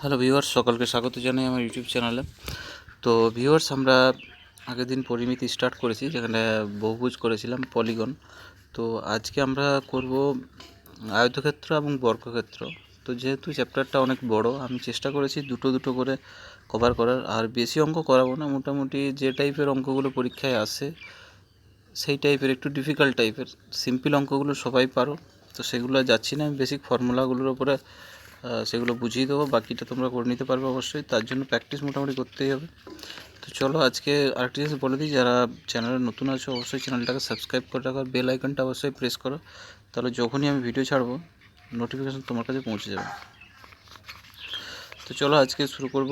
Hello viewers, সকলকে স্বাগত জানাই আমার ইউটিউব চ্যানেলে। তো ভিউয়ার্স, আমরা আগের দিন পরিমিতি স্টার্ট করেছি, যেখানে বহুভুজ করেছিলাম, পলিগন। তো আজকে আমরা করব আয়তক্ষেত্র এবং বর্গক্ষেত্র। তো যেহেতু চ্যাপ্টারটা অনেক বড়, আমি চেষ্টা করেছি দুটো দুটো করে কভার করার, আর বেশি অঙ্ক করাবো না। মোটামুটি যে টাইপের অঙ্কগুলো পরীক্ষায় আসে সেই টাইপের, একটু ডিফিকাল্ট টাইপের, সিম্পল অঙ্কগুলো সবাই পারো, তো সেগুলো যাচ্ছি না। আমি বেসিক ফর্মুলাগুলোর উপরে সেগুলো বুঝিয়ে দেবো, বাকিটা তোমরা করে নিতে পারবে অবশ্যই। তার জন্য প্র্যাকটিস মোটামুটি করতেই হবে। তো চলো আজকে আরেকটি জিনিস বলে দিই, যারা চ্যানেলে নতুন আছো অবশ্যই চ্যানেলটাকে সাবস্ক্রাইব করে রাখো, আর বেল আইকনটা অবশ্যই প্রেস করো, তাহলে যখনই আমি ভিডিও ছাড়বো নোটিফিকেশান তোমার কাছে পৌঁছে যাবে। তো চলো আজকে শুরু করব।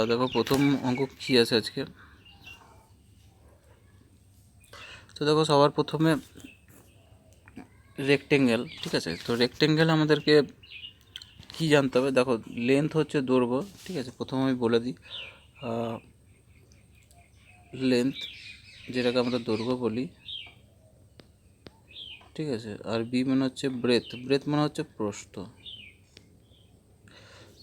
দেখো প্রথম অঙ্ক কী আছে আজকে। তো দেখো সবার প্রথমে রেক্টেঙ্গেল, ঠিক আছে। তো রেক্টেঙ্গেল আমাদেরকে কি জানতে হবে, দেখো লেন্থ হচ্ছে দৈর্ঘ্য, ঠিক আছে। প্রথমে আমি বলে দিই, লেন্থ যেটাকে আমরা দৈর্ঘ্য বলি, ঠিক আছে। আর বি মানে হচ্ছে ব্রেথ, ব্রেথ মানে হচ্ছে প্রস্থ,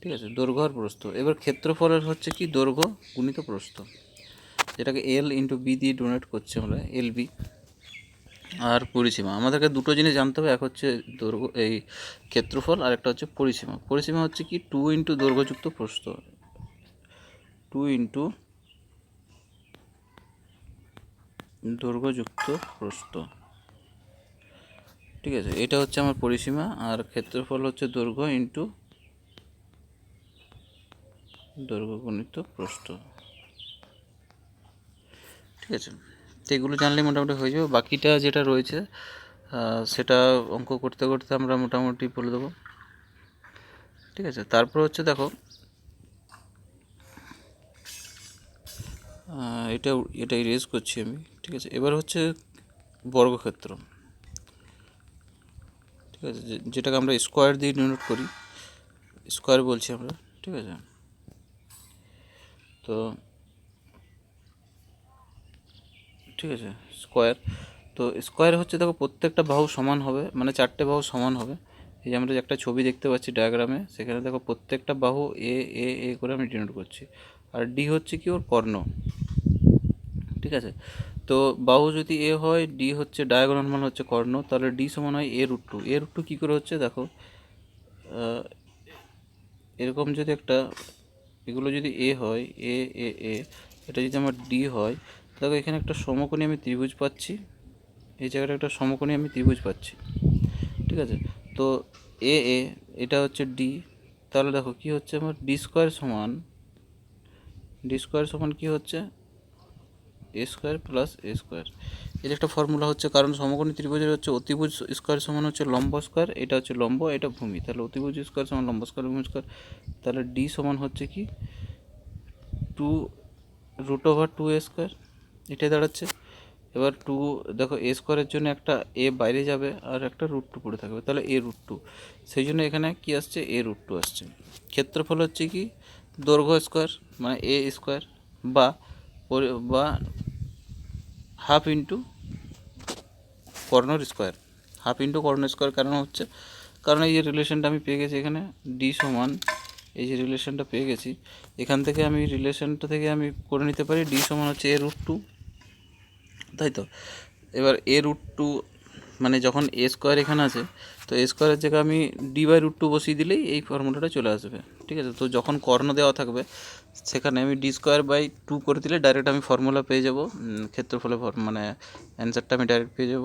ঠিক আছে। দৈর্ঘ্য আর প্রস্থ। এবার ক্ষেত্রফলের হচ্ছে কি দৈর্ঘ্য গুণিত প্রস্থ, যেটাকে এল ইন্টু বি দিয়ে ডোনেট করছি আমরা, এল বি। আর পরিসীমা, আমাদেরকে দুটো জিনিস জানতে হবে, এক হচ্ছে দৈর্ঘ্য এই ক্ষেত্রফল, আর একটা হচ্ছে পরিসীমা। পরিসীমা হচ্ছে কি 2 ইন্টু দৈর্ঘ্যযুক্ত প্রস্থ, 2 ইন্টু দৈর্ঘ্যযুক্ত প্রস্থ, ঠিক আছে। এটা হচ্ছে আমার পরিসীমা। আর ক্ষেত্রফল হচ্ছে দৈর্ঘ্য ইন্টু দৈর্ঘ্য গুণিত প্রস্থ, ঠিক আছে। তো এগুলো জানলে মোটামুটি হয়ে যাবে। বাকিটা যেটা রয়েছে সেটা অঙ্ক করতে করতে আমরা মোটামুটি বলে দেবো, ঠিক আছে। তারপর হচ্ছে দেখো এটা ইরেজ করছি আমি, ঠিক আছে। এবার হচ্ছে বর্গক্ষেত্র, ঠিক আছে, যেটাকে আমরা স্কোয়ার দিয়ে ডিনোট করি, স্কোয়ার বলছি আমরা, ঠিক আছে। তো ঠিক আছে, স্কোয়ার। তো স্কোয়ার হচ্ছে দেখো প্রত্যেকটা বাহু সমান হবে, মানে 4টে বাহু সমান হবে। এই যে আমরা যে একটা ছবি দেখতে পাচ্ছি ডায়াগ্রামে, সেখানে দেখো প্রত্যেকটা বাহু এ এ এ করে আমি ডিনোট করছি। আর ডি হচ্ছে কি ওর কর্ণ, ঠিক আছে। তো বাহু যদি এ হয়, ডি হচ্ছে ডায়াগোনাল মানে হচ্ছে কর্ণ, তাহলে ডি সমান হয় A√2। A√2 কী করে হচ্ছে দেখো, এরকম যদি একটা, এগুলো যদি এ হয়, এ এ এ, এটা যদি আমার ডি হয়, দেখো এখানে একটা সমকোণী আমি ত্রিভুজ পাচ্ছি, এই জায়গাটা একটা সমকোণী আমি ত্রিভুজ পাচ্ছি, ঠিক আছে। তো এ এ, এটা হচ্ছে ডি, তাহলে দেখো কি হচ্ছে আমার ডি স্কোয়ার সমান কি হচ্ছে এ স্কোয়ার প্লাস এ স্কোয়ার। এর একটা ফর্মুলা হচ্ছে, কারণ সমকোণী ত্রিভুজের হচ্ছে অতিভুজ স্কোয়ার সমান হচ্ছে লম্ব স্কোয়ার, এটা হচ্ছে লম্ব, এটা ভূমি, তাহলে অতিভুজ স্কোয়ার সমান লম্ব স্কোয়ার ভূমি স্কোয়ার। তাহলে ডি সমান হচ্ছে কি 2√2 এ স্কোয়ার, এটাই দাঁড়াচ্ছে। এবার দেখো এ স্কোয়ারের জন্য একটা এ বাইরে যাবে আর একটা √2 পড়ে থাকবে, তাহলে A√2। সেই জন্য এখানে কি আসছে, A√2 আসছে। ক্ষেত্রফল হচ্ছে কি দৈর্ঘ্য স্কোয়ার, মানে এ স্কোয়ার, বা বা half into কর্ণর square, half into কর্ণ স্কোয়ার। কারণ এই যে রিলেশনটা আমি পেয়ে গেছি এখানে, ডি সমান, এই যে রিলেশনটা পেয়ে গেছি, এখান থেকে আমি রিলেশনটা থেকে আমি করে নিতে পারি ডি সমান হচ্ছে A√2, তাই তো। এবার A√2 মানে যখন এ স্কোয়ার এখানে আছে, তো এ স্কোয়ারের জায়গায় আমি D/√2 বসিয়ে দিলেই এই ফর্মুলাটা চলে আসবে, ঠিক আছে। তো যখন কর্ণ দেওয়া থাকবে সেখানে আমি D²/2 করে দিলে ডাইরেক্ট আমি ফর্মুলা পেয়ে যাব, ক্ষেত্রফলে মানে অ্যান্সারটা আমি ডাইরেক্ট পেয়ে যাব।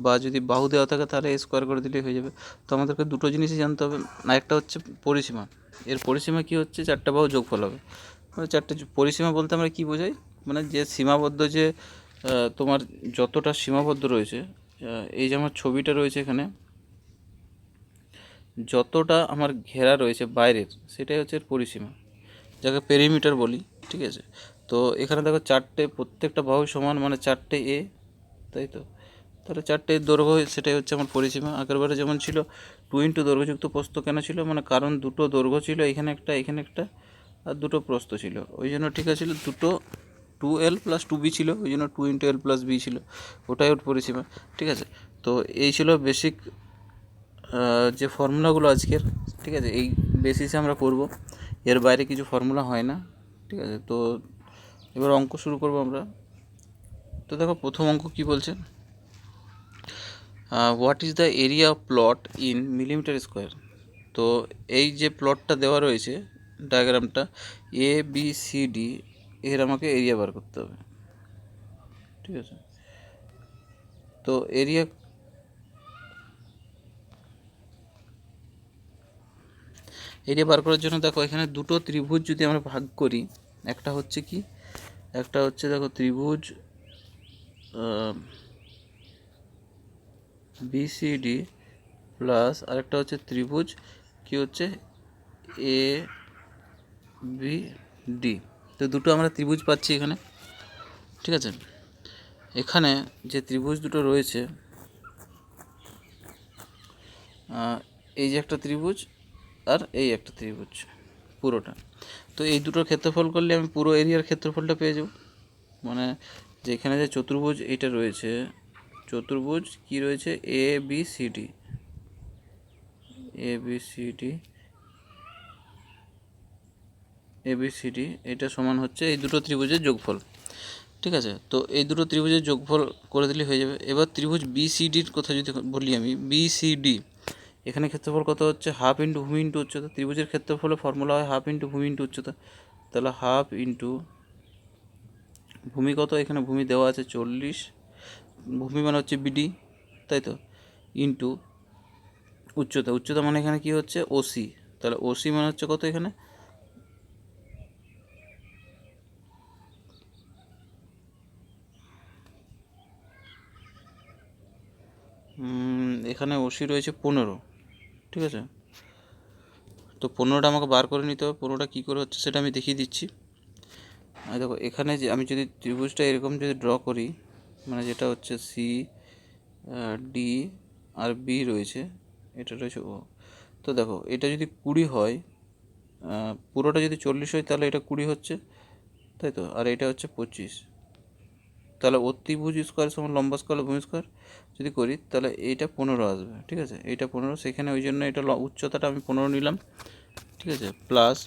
বা যদি বাহু দেওয়া থাকে তাহলে এ স্কোয়ার করে দিলেই হয়ে যাবে। তো আমাদেরকে দুটো জিনিসই জানতে হবে, না একটা হচ্ছে পরিসীমা। এর পরিসীমা কি হচ্ছে, 4টে বাহু যোগফল হবে। চারটে পরিসীমা বলতে আমরা কি বোঝাই, মানে যে সীমাবদ্ধ, যে তোমার যতটা সীমাবদ্ধ রয়েছে, এই যে আমার ছবিটা রয়েছে এখানে, যতটা আমার ঘেরা রয়েছে বাইরের, সেটাই হচ্ছে এর পরিসীমা, যাকে পেরিমিটার বলি, ঠিক আছে। তো এখানে দেখো প্রত্যেকটা বাহু সমান, মানে 4টে এ, তাই তো। তাহলে 4টে দৈর্ঘ্য, সেটাই হচ্ছে আমার পরিসীমা। আগেরবারে যেমন ছিল 2 ইন্টু দৈর্ঘ্যযুক্ত প্রস্থ, কেন ছিল, মানে কারণ দুটো দৈর্ঘ্য ছিল, এখানে একটা আর দুটো প্রস্থ ছিল, ওই জন্য ঠিক আছে, দুটো 2L + 2B ছিল, ওই জন্য 2 ইন্টু L + B ছিল, ওটাই ওর পরিসীমা, ঠিক আছে। তো এই ছিল বেসিক যে ফর্মুলাগুলো আজকের, ঠিক আছে, এই বেসিসে আমরা করব, এর বাইরে কিছু ফর্মুলা হয় না, ঠিক আছে। তো এবার অঙ্ক শুরু করব আমরা। তো দেখো প্রথম অঙ্ক কি বলছে, what is the area of plot in millimetre square. তো এই যে প্লটটা দেওয়া রয়েছে ডায়াগ্রামটা এ বি সি ডি, এর আমাকে এরিয়া বার করতে হবে, ঠিক আছে। তো এরিয়া বার করার জন্য দেখো এখানে দুটো ত্রিভুজ যদি আমরা ভাগ করি, একটা হচ্ছে কি, একটা হচ্ছে দেখো ত্রিভুজ বিসিডি প্লাস আরেকটা হচ্ছে ত্রিভুজ কি হচ্ছে এ বি ডি। তো দুটো আমরা ত্রিভুজ পাচ্ছি এখানে, ঠিক আছে। এখানে যে ত্রিভুজ দুটো রয়েছে, এই যে একটা ত্রিভুজ আর এই একটা ত্রিভুজ পুরোটা, তো এই দুটোর ক্ষেত্রফল করলে আমি পুরো এরিয়ার ক্ষেত্রফলটা পেয়ে যাব। মানে যেখানে যে চতুর্ভুজ এইটা রয়েছে, চতুর্ভুজ কি রয়েছে A B C D, A B C D, A B C D, এটা সমান হচ্ছে এই দুটো ত্রিভুজের যোগফল, ঠিক আছে। তো এই দুটো ত্রিভুজের যোগফল করে দিলে হয়ে যাবে। এবার ত্রিভুজ বিসিডির কথা যদি বলি আমি, বিসিডি এখানে ক্ষেত্রফল কত হচ্ছে হাফ ইন্টু ভূমি ইন্টু উচ্চতা। ত্রিভুজের ক্ষেত্রফলের ফর্মুলা হয় হাফ ইন্টু ভূমি ইন্টু উচ্চতা, তাহলে হাফ ইন্টু ভূমি কত, এখানে ভূমি দেওয়া আছে 40, ভূমি মানে হচ্ছে বিডি, তাই তো, ইন্টু উচ্চতা, উচ্চতা মানে এখানে কি হচ্ছে ওসি, তাহলে ওসি মানে হচ্ছে কত এখানে এখানে ওসি রয়েছে 15, ঠিক আছে। তো 15টা আমাকে বার করে নিতে হবে, 15টা কী করে হচ্ছে সেটা আমি দেখিয়ে দিচ্ছি। দেখো এখানে যে আমি যদি ত্রিভুজটা এরকম যদি ড্র করি, মানে যেটা হচ্ছে সি ডি আর বি রয়েছে, এটা রয়েছে ও। তো দেখো এটা যদি 20 হয়, পুরোটা যদি 40 হয় তাহলে এটা 20 হচ্ছে, তাই তো, আর এটা হচ্ছে 25, তাহলে অতিভুজ স্কোয়ার সমান লম্বা স্কোয়ার ভূমি স্কোয়ার যদি করি তাহলে এইটা 15 আসবে, ঠিক আছে, এইটা 15, সেখানে ওই জন্য এটা উচ্চতাটা আমি 15 নিলাম, ঠিক আছে, প্লাস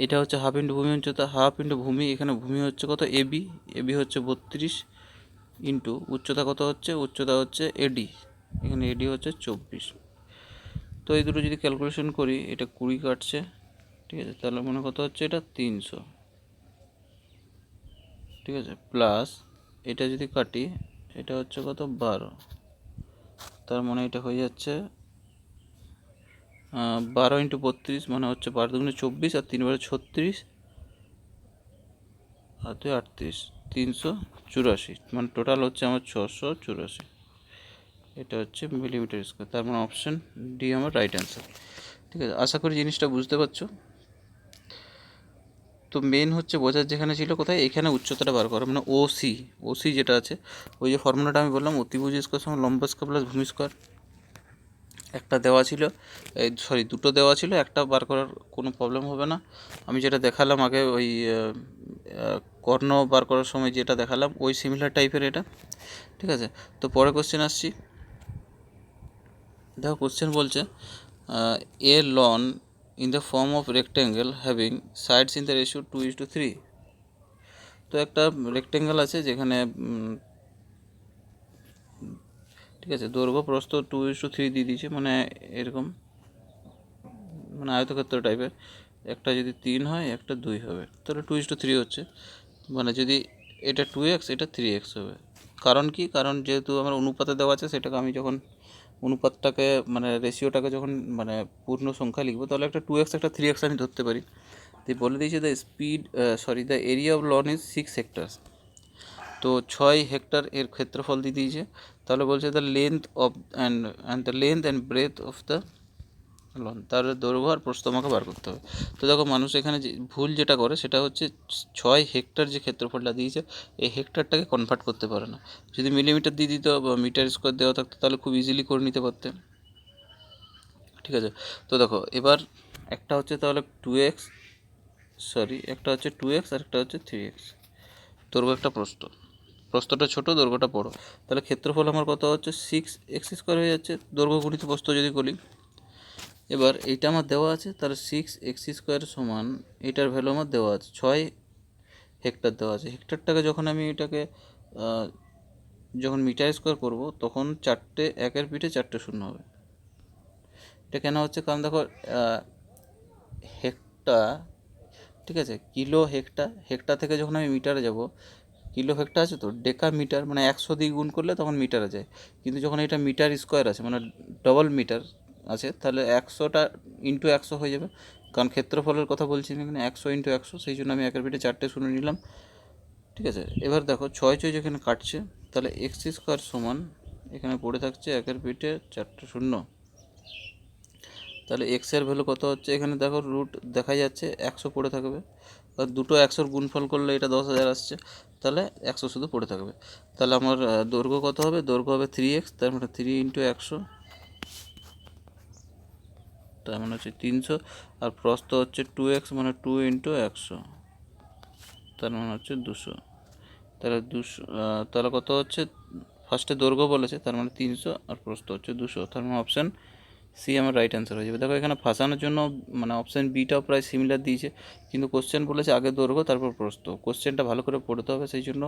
এটা হচ্ছে হাফ ইন্টু ভূমি উচ্চতা, হাফ ইন্টু ভূমি, এখানে ভূমি হচ্ছে কত এবি, এবি হচ্ছে 32, ইন্টু উচ্চতা কত হচ্ছে, উচ্চতা হচ্ছে এডি, এখানে এডি হচ্ছে 24। তো এই দুটো যদি ক্যালকুলেশন করি এটা 20 কাটছে, ঠিক আছে, তাহলে মনে কত হচ্ছে এটা 300, ঠিক আছে, প্লাস এটা যদি কাটি এটা হচ্ছে কত 12, তার মানে এটা হয়ে যাচ্ছে 12 ইন্টু 32 মানে হচ্ছে 12 দুগুণে 24 আর 3 বারে 36 আর 2 38, 384, মানে টোটাল হচ্ছে আমার 684, এটা হচ্ছে মিলিমিটার স্কোয়ার। তার মানে অপশান ডি আমার রাইট অ্যান্সার, ঠিক আছে। আশা করি জিনিসটা বুঝতে পারছো। তো মেন হচ্ছে বোঝার যেখানে ছিল কোথায়, এখানে উচ্চতাটা বার করা, মানে ওসি, ওসি যেটা আছে ওই যে ফর্মুলাটা আমি বললাম অতিভুজ স্কোয়ার সমান লম্ব স্কোয়ার প্লাস ভূমি স্কোয়ার, একটা দেওয়া ছিল, দুটো দেওয়া ছিল, একটা বার করার কোনো প্রবলেম হবে না। আমি যেটা দেখালাম আগে ওই কর্ণ বার করার সময় যেটা দেখালাম ওই সিমিলার টাইপের এটা, ঠিক আছে। তো পরে কোশ্চেন আসছি, দেখো কোশ্চেন বলছে a lawn in the form of rectangle having sides in the ratio 2:3। তো একটা রেক্ট্যাঙ্গেল আছে যেখানে ঠিক আছে দৈর্ঘ্য প্রস্থ 2:3 দিয়ে দিয়েছে, মানে এরকম, মানে আয়তক্ষেত্র টাইপের, একটা যদি 3 হয় একটা 2 হবে, তাহলে 2:3 হচ্ছে, মানে যদি এটা 2x এটা 3x হবে। কারণ কি, কারণ যেহেতু আমার অনুপাতে দেওয়া আছে, সেটাকে আমি যখন অনুপাতটাকে মানে রেশিওটাকে যখন মানে পূর্ণ সংখ্যা লিখবো তাহলে একটা 2x একটা 3x আমি ধরতে পারি। তুই বলে দিয়েছে the area of lawn is 6 hectares. তো 6 হেক্টর এর ক্ষেত্রফল দিয়ে দিয়েছে, তাহলে বলছে the length of the length and breadth of the lawn, তার দৈর্ঘ্য আর প্রস্থ আমাকে বার করতে হবে। তো দেখো মানুষ এখানে যে ভুল যেটা করে সেটা হচ্ছে 6 হেক্টর যে ক্ষেত্রফলটা দিয়েছে এই হেক্টরটাকে কনভার্ট করতে পারে না। যদি মিলিমিটার দিয়ে দিত বা মিটার স্কোয়ার দেওয়া থাকতো তাহলে খুব ইজিলি করে নিতে পারতে, ঠিক আছে। তো দেখো এবার একটা হচ্ছে তাহলে 2x, একটা হচ্ছে 2x আর একটা হচ্ছে 3x, দৈর্ঘ্য একটা প্রস্থ। প্রস্থটা ছোট, দৈর্ঘ্যটা বড়, তাহলে ক্ষেত্রফল আমার কত হচ্ছে 6x² হয়ে যাচ্ছে, দৈর্ঘ্য গুণিত প্রস্থ যদি করি। এবার এইটা আমার দেওয়া আছে, তাহলে 6x² সমান এটার ভ্যালু আমার দেওয়া আছে 6 হেক্টর দেওয়া আছে। হেক্টরটাকে যখন আমি এটাকে যখন মিটার স্কোয়ার করবো তখন 4টে একের পিঠে 4টে শূন্য হবে। এটা কেন হচ্ছে, কারণ দেখো হেক্টর, ঠিক আছে, কিলো হেক্টর থেকে যখন আমি মিটারে যাব, কিলো হেক্টর আছে তো, ডেকা মিটার মানে 100 দিয়ে গুণ করলে তখন মিটারে যায়। কিন্তু যখন এটা মিটার স্কোয়ার আছে মানে ডবল মিটার আছে, তাহলে 100টা ইন্টু 100 হয়ে যাবে, কারণ ক্ষেত্রফলের কথা বলছি আমি এখানে, 100 ইন্টু 100, সেই জন্য আমি একের পিঠে 4টে শূন্য নিলাম। ঠিক আছে, এবার দেখো 6 যেখানে কাটছে, তাহলে x² সমান এখানে পড়ে থাকছে একের পিঠে 4টে শূন্য। তাহলে এক্সের ভ্যালু কত হচ্ছে, এখানে দেখো রুট দেখা যাচ্ছে 100 পড়ে থাকবে, আর দুটো 100-র গুণফল করলে এটা 10,000 আসছে, তাহলে 100 শুধু পড়ে থাকবে। তাহলে আমার দৈর্ঘ্য কত হবে, দৈর্ঘ্য হবে 3x, তার মানে 3 ইন্টু 100, তার মানে হচ্ছে 300, আর প্রস্থ হচ্ছে 2x মানে 2 ইন্টু 100, তার মানে হচ্ছে 200। তাহলে 200, তাহলে কত হচ্ছে, ফার্স্টে দৈর্ঘ্য বলেছে তার মানে 300, আর প্রস্থ হচ্ছে 200, তার মানে অপশান সি আমার রাইট অ্যান্সার হয়ে যাবে। দেখো এখানে ফাঁসানোর জন্য মানে অপশান বিটাও প্রায় সিমিলার দিয়েছে, কিন্তু কোশ্চেন বলেছে আগে দৈর্ঘ্য তারপর প্রস্থ। কোশ্চেনটা ভালো করে পড়তে হবে, সেই জন্য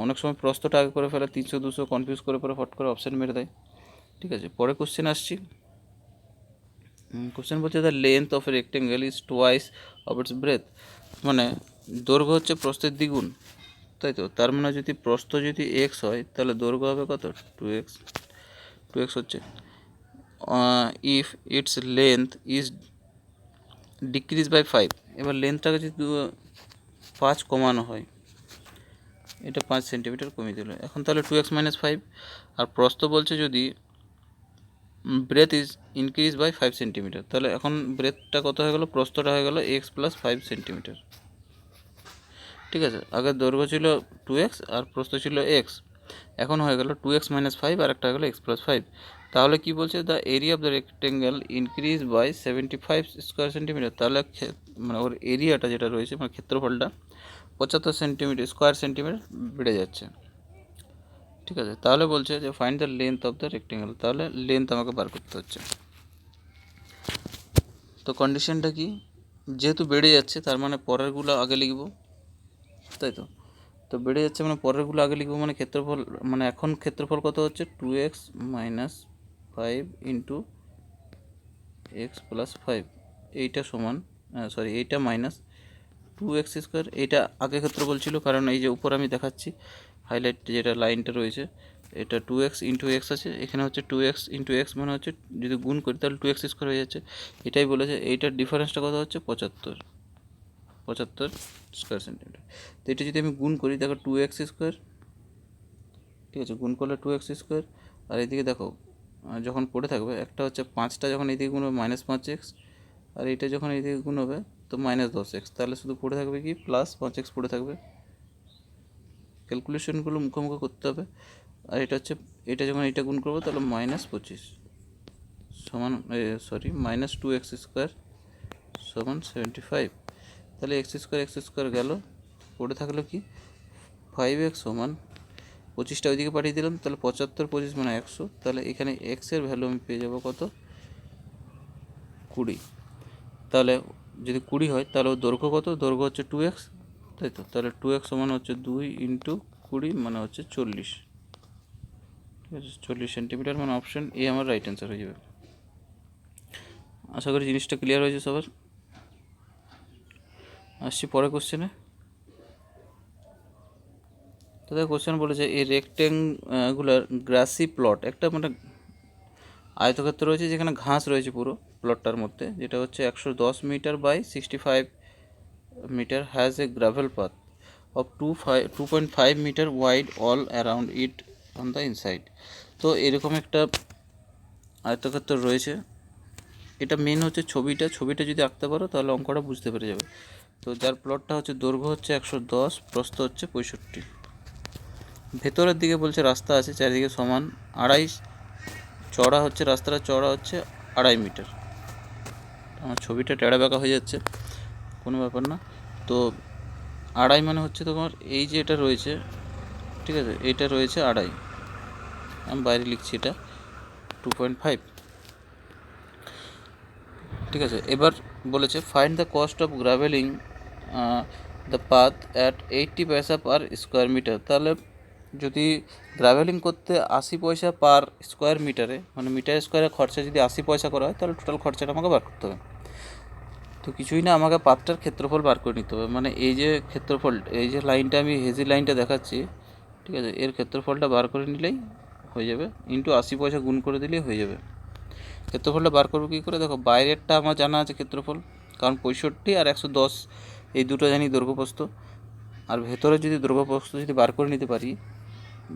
অনেক সময় প্রস্থটা আগে করে ফেলে, 300 200 কনফিউজ করে পরে ফট করে অপশান মেরে দেয়। ঠিক আছে, পরে কোশ্চেন আসছি। কোশ্চেন বলছে the length of a rectangle is twice of its breadth, মানে দৈর্ঘ্য হচ্ছে প্রস্থের দ্বিগুণ, তাই তো, তার মানে যদি প্রস্থ যদি x হয় তাহলে দৈর্ঘ্য হবে কত, 2x হচ্ছে। If its length is decrease by 5, এবার লেন্থটাকে যদি 5 কমানো হয়, এটা 5 সেন্টিমিটার কমিয়ে দিল, এখন তাহলে 2x - 5, আর প্রস্থ বলছে যদি breadth is increase by 5 centimetre, তাহলে এখন ব্রেথটা কত হয়ে গেল, প্রস্থটা হয়ে গেল x + 5 সেন্টিমিটার। ঠিক আছে, আগের দৈর্ঘ্য ছিল 2x আর প্রস্থ ছিল x, এখন হয়ে গেল 2x - 5 আর একটা হয়ে গেল x + 5। তাহলে কি বলছে, the area of the rectangle increase by 75 square centimetre, তাহলে মানে ওর এরিয়াটা যেটা রয়েছে মানে ক্ষেত্রফলটা 75 স্কোয়ার সেন্টিমিটার বেড়ে যাচ্ছে। ঠিক আছে, তাহলে বলছে যে find the length of the rectangle, তাহলে লেন্থ আমাকে বার করতে হচ্ছে। তো কন্ডিশনটা কি, যেহেতু বেড়ে যাচ্ছে তার মানে পরেরগুলো আগে লিখব, তাই তো, তো বেড়ে যাচ্ছে মানে পরেরগুলো আগে লিখবো, মানে ক্ষেত্রফল, মানে এখন ক্ষেত্রফল কত হচ্ছে 2x - 5 ইন্টু x + 5, এইটা সমান এইটা মাইনাস 2x², এইটা আগে ক্ষেত্রফল ছিল, কারণ এই যে উপর আমি দেখাচ্ছি হাইলাইট যেটা লাইনটা রয়েছে, এটা 2x ইন্টু x আছে, এখানে হচ্ছে 2x ইন্টু x মানে হচ্ছে যদি গুণ করি তাহলে 2x² হয়ে যাচ্ছে, এটাই বলেছে। এইটার ডিফারেন্সটা কত হচ্ছে 75 স্কোয়ার সেন্টিমিটার। তো এটা যদি আমি গুণ করি, দেখো 2x², ঠিক আছে, গুণ করলে 2x², আর এদিকে দেখো যখন পড়ে থাকবে একটা হচ্ছে 5টা যখন এইদিকে গুণ হবে -5x, আর এটা যখন এইদিকে গুণ হবে তো -10x, তাহলে শুধু পড়ে থাকবে কি +5x পড়ে থাকবে। ক্যালকুলেশনগুলো মুখোমুখি করতে হবে। আর এটা হচ্ছে, এটা যখন এটা গুণ করবো তাহলে -25 সমান -2x² সমান 75, তাহলে x² গেল, পড়ে থাকলো কি 5x সমান 25টা ওইদিকে পাঠিয়ে দিলাম, তাহলে 75 25 মানে 100, তাহলে এখানে এক্সের ভ্যালু আমি পেয়ে যাবো কত 20। তাহলে যদি 20 হয় তাহলে দৈর্ঘ্য কত, দৈর্ঘ্য হচ্ছে 2x, তাই তো, তাহলে 2x সমান হচ্ছে 2 ইন্টু 20 মানে হচ্ছে 40, ঠিক আছে, 40 সেন্টিমিটার, মানে অপশান এ আমার রাইট অ্যান্সার হয়ে যাবে। আশা করি জিনিসটা ক্লিয়ার হয়েছে সবার। আসছি পরের কোশ্চেনে। তাদের কোশ্চেন বলেছে এই রেক্টেঙ্গুলার গ্রাসি প্লট, একটা মানে আয়তক্ষেত্র রয়েছে যেখানে ঘাস রয়েছে পুরো প্লটটার মধ্যে, যেটা হচ্ছে 110 metre by 65 metre, has a gravel path of 2.5 metre wide all around it on the inside. তো এরকম একটা আয়তক্ষেত্র রয়েছে, এটা মেন হচ্ছে ছবিটা যদি আঁকতে পারো তাহলে অঙ্কটা বুঝতে পেরে যাবে। তো যার প্লটটা হচ্ছে দৈর্ঘ্য হচ্ছে 110, প্রস্থ হচ্ছে 65, ভেতরের দিকে বলছে রাস্তা আছে চারিদিকে সমান 2.5, চড়া হচ্ছে রাস্তাটা চড়া হচ্ছে 2.5 মিটার। আমার ছবিটা টেড়া বেঁকা হয়ে যাচ্ছে, কোনো ব্যাপার না। তো 2.5 মানে হচ্ছে তোমার এই যে এটা রয়েছে, ঠিক আছে, এটা রয়েছে 2.5, আমি বাইরে লিখছি এটা 2.5, ঠিক আছে। এবার বলেছে find the cost of gravelling the path at 80 paisa per square metre. তাহলে যদি গ্রাভেলিং করতে 80 পয়সা পার স্কোয়ার মিটারে, মানে মিটার স্কোয়ারে খরচা যদি 80 পয়সা করা হয়, তাহলে টোটাল খরচাটা আমাকে বার করতে হবে। তো কিছুই না, আমাকে পাথটার ক্ষেত্রফল বার করে নিতে হবে। মানে এই যে ক্ষেত্রফল, এই যে লাইনটা আমি হেজি লাইনটা দেখাচ্ছি, ঠিক আছে, এর ক্ষেত্রফলটা বার করে নিলেই হয়ে যাবে, ইন্টু 80 পয়সা গুণ করে দিলেই হয়ে যাবে। ক্ষেত্রফলটা বার করবো কী করে? দেখো, বাইরেরটা আমার জানা আছে ক্ষেত্রফল, কারণ 65 আর 110 এই দুটো জানি দৈর্ঘ্যপ্রস্থ। আর ভেতরে যদি দৈর্ঘ্যপ্রস্থ যদি বার করে নিতে পারি,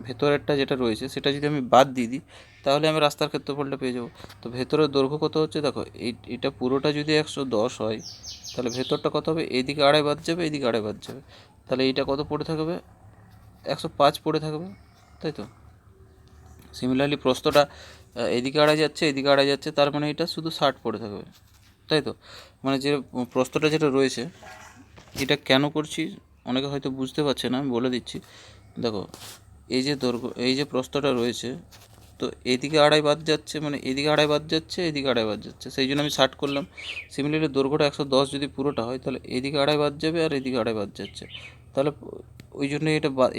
ভেতরেরটা যেটা রয়েছে সেটা যদি আমি বাদ দিয়ে দিই, তাহলে আমি রাস্তার ক্ষেত্রফলটা পেয়ে যাবো। তো ভেতরের দৈর্ঘ্য কত হচ্ছে দেখো, এটা পুরোটা যদি 110 হয়, তাহলে ভেতরটা কত হবে? এইদিকে 2.5 বাদ যাবে, এইদিকে 2.5 বাদ যাবে, তাহলে এইটা কত পড়ে থাকবে? 105 পড়ে থাকবে, তাই তো। সিমিলারলি প্রস্থটা এদিকে 2.5 যাচ্ছে, এদিকে 2.5 যাচ্ছে, তার মানে এটা শুধু 60 পড়ে থাকবে, তাই তো। মানে যে প্রস্থটা যেটা রয়েছে, এটা কেন করছি অনেকে হয়তো বুঝতে পারছে না, আমি বলে দিচ্ছি। দেখো, এই যে দৈর্ঘ্য, এই যে প্রস্থটা রয়েছে, তো এদিকে 2.5 বাদ যাচ্ছে, মানে এদিকে 2.5 বাদ যাচ্ছে, এদিকে 2.5 বাদ যাচ্ছে, সেই জন্য আমি 60 করলাম। সিমিলারলি দৈর্ঘ্যটা 110 যদি পুরোটা হয়, তাহলে এদিকে 2.5 বাদ যাবে আর এদিকে 2.5 বাদ যাচ্ছে, তাহলে ওই জন্য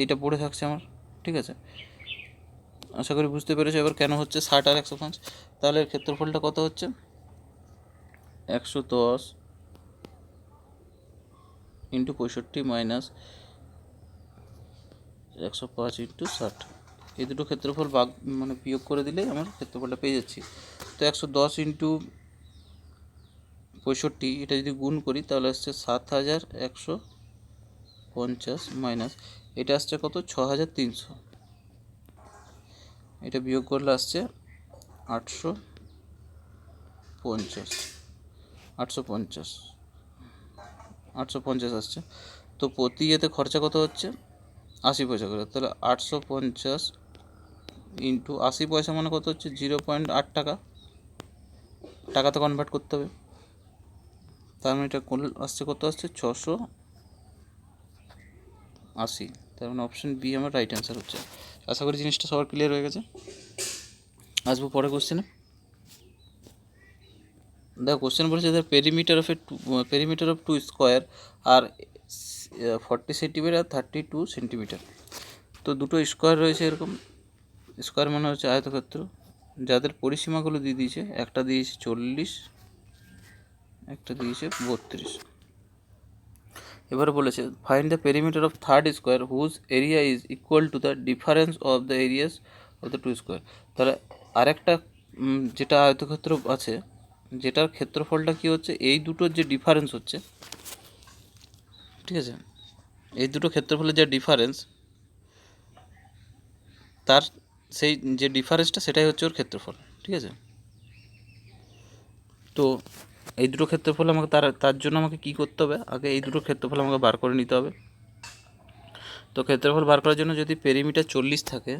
এটা পড়ে থাকছে আমার, ঠিক আছে। আশা করি বুঝতে পেরেছো এবার কেন হচ্ছে 60 আর 105। তাহলে এর ক্ষেত্রফলটা কত হচ্ছে? 110 ইন্টু 65 মাইনাস 105 ইন্টু 60, এই দুটো ক্ষেত্রফল মানে বিয়োগ করে দিলেই আমার ক্ষেত্রফলটা পেয়ে যাচ্ছি। তো 110 ইন্টু 65, এটা যদি গুণ করি তাহলে আসছে 7150 মাইনাস এটা আসছে কত? 6300, এটা বিয়োগ করলে আসছে 850, 850 আসছে। তো প্রতি ইয়েতে খরচা কত হচ্ছে? 80 পয়সা করে, তাহলে 850 ইন্টু 80 পয়সা মানে কত হচ্ছে? 0.8 টাকা, টাকাতে কনভার্ট করতে হবে। তার মানে এটা আসছে কত? আসছে 680, তার মানে অপশন বি আমার রাইট অ্যান্সার হচ্ছে। আশা করি জিনিসটা সবার ক্লিয়ার হয়ে গেছে। আসবো পরে কোশ্চেনে। দেখো, কোশ্চেন বলেছে যে পেরিমিটার অফ 2 স্কোয়ার আর 40 সেন্টিমিটার আর 32 সেন্টিমিটার। তো দুটো স্কোয়ার রয়েছে এরকম, স্কোয়ার মানে হচ্ছে আয়তক্ষেত্র, যাদের পরিসীমাগুলো দিয়ে দিয়েছে, একটা দিয়েছে 40, একটা দিয়েছে 32। এবারে বলেছে find the perimeter of third square whose area is equal to the difference of the areas of the 2 square. তাহলে আরেকটা যেটা আয়তক্ষেত্র আছে, যেটার ক্ষেত্রফলটা কী হচ্ছে? এই দুটোর যে ডিফারেন্স হচ্ছে, ঠিক আছে, এই দুটো ক্ষেত্রফলের যে ডিফারেন্স, তার সেই যে ডিফারেন্সটা সেটাই হচ্ছে ওর ক্ষেত্রফল, ঠিক আছে। তো এই দুটো ক্ষেত্রফল আমাকে তার জন্য আমাকে কী করতে হবে? আগে এই দুটো ক্ষেত্রফল আমাকে বার করে নিতে হবে। তো ক্ষেত্রফল বার করার জন্য যদি পেরিমিটার 40 থাকে,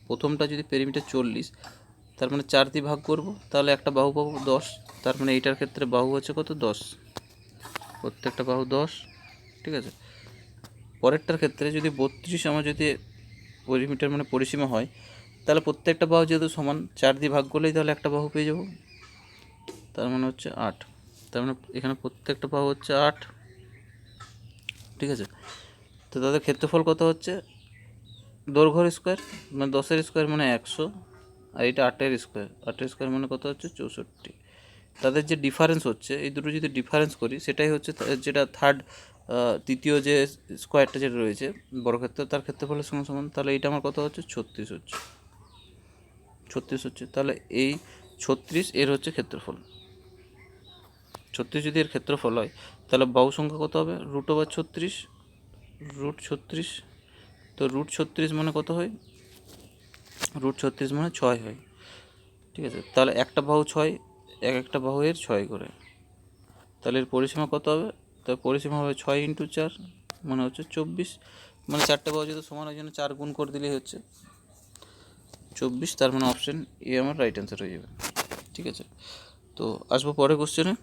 প্রথমটা যদি পেরিমিটার 40, তার মানে 4 দিয়ে ভাগ করব, তাহলে একটা বাহু পাবো 10, তার মানে এইটার ক্ষেত্রে বাহু হচ্ছে কত? 10, প্রত্যেকটা বাহু 10, ঠিক আছে। পরেরটার ক্ষেত্রে যদি 32 আমার যদি পেরিমিটার মানে পরিসীমা হয়, তাহলে প্রত্যেকটা বাহু যেহেতু সমান, 4 দিয়ে ভাগ করলেই তাহলে একটা বাহু পেয়ে যাব, তার মানে হচ্ছে 8, তার মানে এখানে প্রত্যেকটা বাহু হচ্ছে 8, ঠিক আছে। তো তাদের ক্ষেত্রফল কত হচ্ছে? দৈর্ঘ্যের স্কোয়ার মানে 10-এর স্কোয়ার মানে 100, আর এটা 8-এর স্কোয়ার, 8-এর স্কোয়ার মানে কত হচ্ছে? 64। তাদের যে ডিফারেন্স হচ্ছে, এই দুটো যদি ডিফারেন্স করি, সেটাই হচ্ছে যেটা তৃতীয় যে স্কোয়ারটা যেটা রয়েছে বর্গক্ষেত্র, তার ক্ষেত্রফলের সমান সমান। তাহলে এইটা আমার কত হচ্ছে? 36 হচ্ছে, 36 হচ্ছে। তাহলে এই 36 এর হচ্ছে ক্ষেত্রফল। 36 যদি এর ক্ষেত্রফল হয়, তাহলে বাহু সংখ্যা কত হবে? √36, √36। তো √36 মানে কত হয়? √36 মানে 6 হয়, ঠিক আছে। তাহলে একটা বাহু 6, একটা বাহু এর 6 করে, তাহলে এর পরিসীমা কত হবে? তার পরিসীমা হবে 6 ইন্টু 4 মানে হচ্ছে 24, মানে 4টে বাহু যেহেতু সমান, ওই জন্য 4 গুণ করে দিলেই হচ্ছে 24, তার মানে অপশন এ আমার রাইট অ্যান্সার হয়ে যাবে, ঠিক আছে। তো আসবো পরে কোশ্চেনে।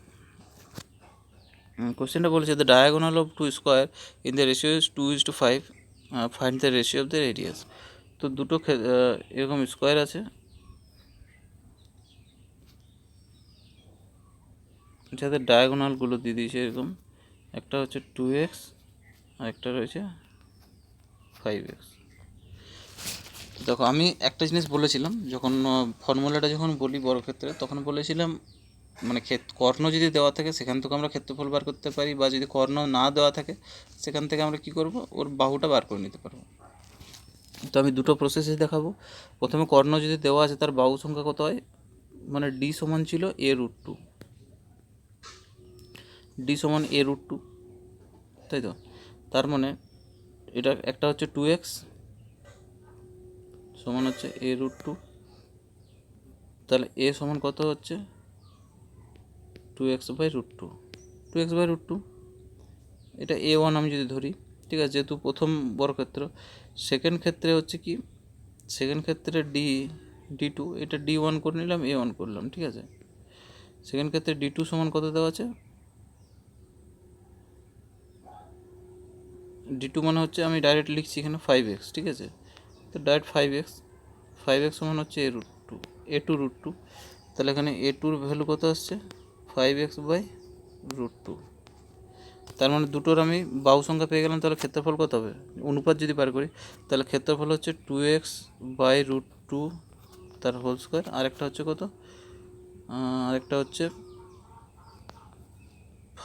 কোশ্চেনটা বলেছে the diagonal of 2 square in the ratio is 2:5, find the ratio of the radius. তো দুটো এরকম স্কোয়ার আছে, যাদের ডায়াগোনালগুলো দিয়ে দিয়েছে এরকম, একটা হচ্ছে 2x আর একটা রয়েছে 5x। দেখো আমি একটা জিনিস বলেছিলাম যখন ফর্মুলাটা যখন বলি বর্গক্ষেত্রে, তখন বলেছিলাম মানে কর্ণ যদি দেওয়া থাকে সেখান থেকে আমরা ক্ষেত্রফল বার করতে পারি, বা যদি কর্ণ না দেওয়া থাকে সেখান থেকে আমরা কি করব, ওর বাহুটা বার করে নিতে পারবো। তো আমি দুটো প্রসেসে দেখাবো। প্রথমে কর্ণ যদি দেওয়া আছে তার বাহু সংখ্যা কত হয়, মানে ডি সমান ছিল a√2, ডি সমান a√2, তাই তো। তার মানে এটা একটা হচ্ছে 2x সমান হচ্ছে a√2, তাহলে a সমান কত হচ্ছে 2x/√2, 2x/√2, এটা a1 আমি যদি ধরি, ঠিক আছে, যেহেতু প্রথম বর্গক্ষেত্র। সেকেন্ড ক্ষেত্রে হচ্ছে কি, সেকেন্ড ক্ষেত্রে d2, এটা d1 করে নিলাম, a1 করলাম, ঠিক আছে। সেকেন্ড ক্ষেত্রে d2 সমান কত দেওয়া আছে, d2 মানে হচ্ছে আমি ডাইরেক্ট লিখছি এখানে 5x, ঠিক আছে। তো ডাইরেক্ট 5x সমান হচ্ছে a2√2, তাহলে এখানে a2-র ভ্যালু কত আসছে 5x/√2। তার মানে দুটোর আমি বাহু সংখ্যা পেয়ে গেলাম। তাহলে ক্ষেত্রফল কত হবে, অনুপাত যদি বার করি তাহলে ক্ষেত্রফল হচ্ছে 2x/√2 তার হোল স্কোয়ার, আরেকটা হচ্ছে কত, আরেকটা হচ্ছে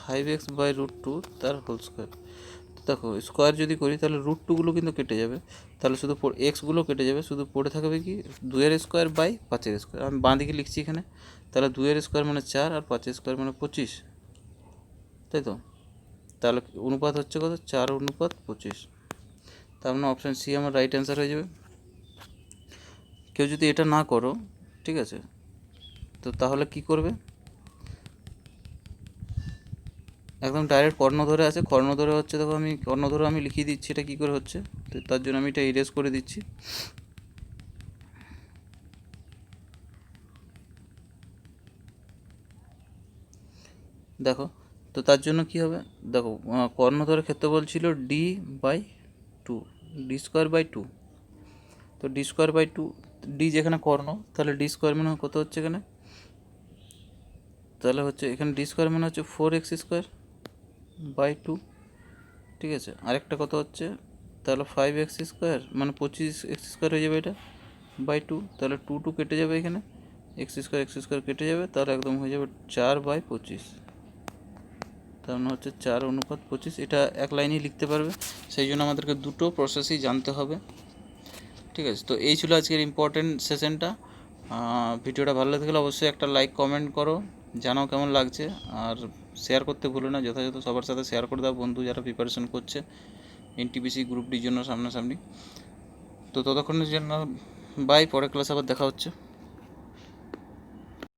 5x/√2 তার হোল স্কোয়ার। দেখো স্কোয়ার যদি করি তাহলে √2গুলো কিন্তু কেটে যাবে, তাহলে শুধু এক্সগুলো কেটে যাবে, শুধু পড়ে থাকবে কি 2-এর স্কোয়ার বাই 5-এর স্কোয়ার। আমি বাঁ দিকে লিখছি এখানে, তাহলে 2-এর স্কোয়ার মানে 4 আর 5-এর স্কোয়ার মানে 25, তাই তো। তাহলে অনুপাত হচ্ছে কত, 4:25। তার মানে অপশান সি আমার রাইট অ্যান্সার হয়ে যাবে। কেউ যদি এটা না করো, ঠিক আছে, তো তাহলে কি করবে, একদম ডাইরেক্ট কর্ণ ধরে আছে, কর্ণ ধরে হচ্ছে, দেখো আমি কর্ণ ধরে আমি লিখিয়ে দিচ্ছি এটা কী করে হচ্ছে। তো তার জন্য আমি এটা ইরেজ করে দিচ্ছি। দেখো, তো তার জন্য কি হবে, দেখো কর্ণ ধরে ক্ষেত্রফল ছিল d/2, d²/2, তো d²/2, ডি যেখানে কর্ণ, তাহলে d² মানে কত হচ্ছে এখানে, তাহলে হচ্ছে এখানে d² মানে হচ্ছে 4x²/2, ঠিক আছে। আরেকটা কত হচ্ছে, তাহলে 5x² মানে 25x² হয়ে যাবে এটা /2, তাহলে 2 কেটে যাবে, এখানে x² কেটে যাবে, তাহলে একদম হয়ে যাবে 4/25, তার মানে হচ্ছে 4:25। এটা এক লাইনেই লিখতে পারবে, সেই জন্য আমাদেরকে দুটো প্রসেসই জানতে হবে, ঠিক আছে। তো এই ছিল আজকের ইম্পর্টেন্ট সেশনটা। ভিডিওটা ভালো লাগলে অবশ্যই একটা লাইক কমেন্ট করো, জানাও কেমন লাগছে, আর শেয়ার করতে ভুলো না, যথাযথ সবার সাথে শেয়ার করে দাও, বন্ধু যারা প্রিপারেশন করছে এনটিপিসি গ্রুপ ডির জন্য সামনাসামনি। তো ততক্ষণের জন্য বাই, পরের ক্লাস আবার দেখা হচ্ছে।